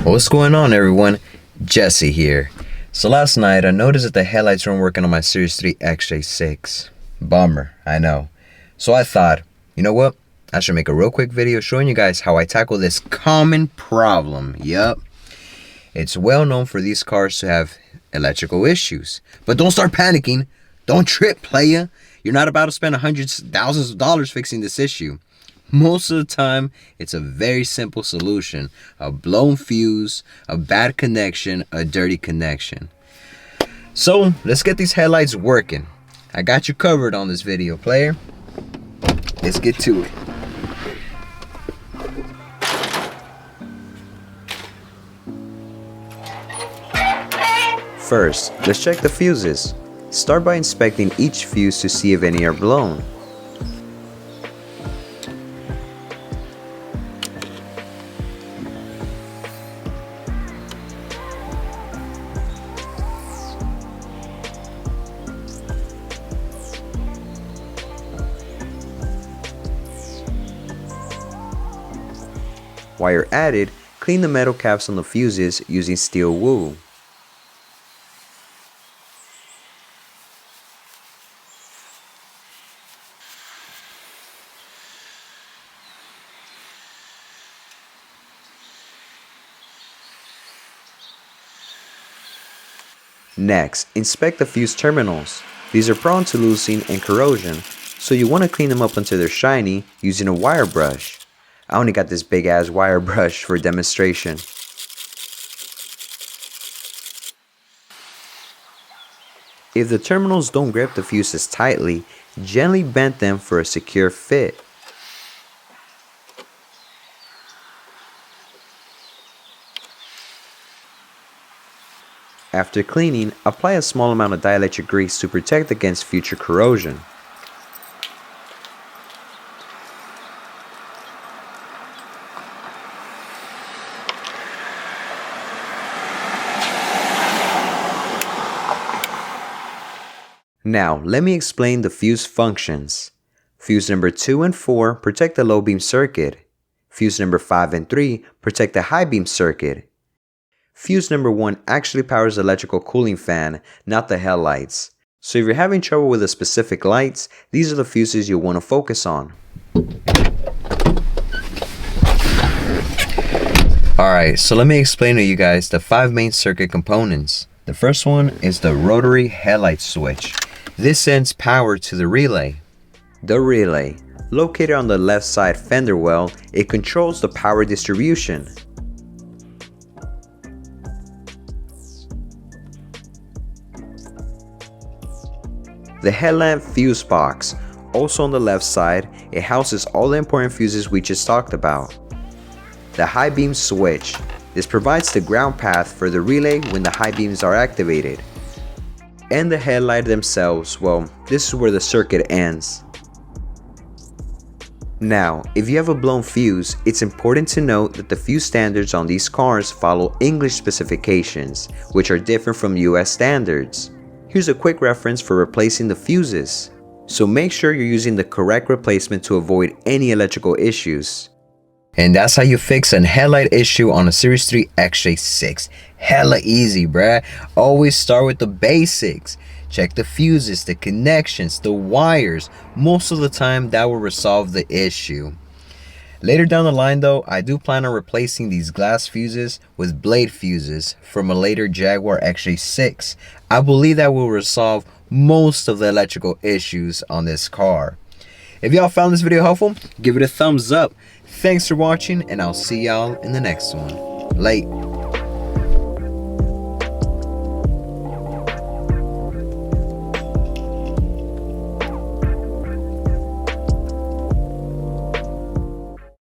What's going on, everyone? Jesse here. So last night I noticed that the headlights weren't working on my Series 3 XJ6. Bummer, I know. So I thought, you know what? I should make a real quick video showing you guys how I tackle this common problem. Yup. It's well known for these cars to have electrical issues. But don't start panicking. Don't trip, playa. You're not about to spend hundreds, thousands of dollars fixing this issue. Most of the time, it's a very simple solution. A blown fuse, a bad connection, a dirty connection. So, let's get these headlights working. I got you covered on this video, player. Let's get to it. First, let's check the fuses. Start by inspecting each fuse to see if any are blown. While you're at it, clean the metal caps on the fuses using steel wool. Next, inspect the fuse terminals. These are prone to losing and corrosion, so you want to clean them up until they're shiny using a wire brush. I only got this big ass wire brush for demonstration. If the terminals don't grip the fuses tightly, gently bend them for a secure fit. After cleaning, apply a small amount of dielectric grease to protect against future corrosion. Now, let me explain the fuse functions. Fuse number 2 and 4 protect the low beam circuit. Fuse number 5 and 3 protect the high beam circuit. Fuse number 1 actually powers the electrical cooling fan, not the headlights. So if you're having trouble with the specific lights, these are the fuses you'll want to focus on. Alright, so let me explain to you guys the 5 main circuit components. The first one is the rotary headlight switch. This sends power to the relay. The relay, located on the left side fender well, it controls the power distribution. The headlamp fuse box, also on the left side, it houses all the important fuses we just talked about. The high beam switch. This provides the ground path for the relay when the high beams are activated. And the headlight themselves, well, this is where the circuit ends. Now, if you have a blown fuse, it's important to note that the fuse standards on these cars follow English specifications, which are different from US standards. Here's a quick reference for replacing the fuses. So make sure you're using the correct replacement to avoid any electrical issues. And that's how you fix a headlight issue on a Series 3 XJ6. Hella easy, bruh. Always start with the basics. Check the fuses, the connections, the wires. Most of the time, that will resolve the issue. Later down the line though, I do plan on replacing these glass fuses with blade fuses from a later Jaguar XJ6. I believe that will resolve most of the electrical issues on this car. If y'all found this video helpful, give it a thumbs up. Thanks for watching, and I'll see y'all in the next one. Late.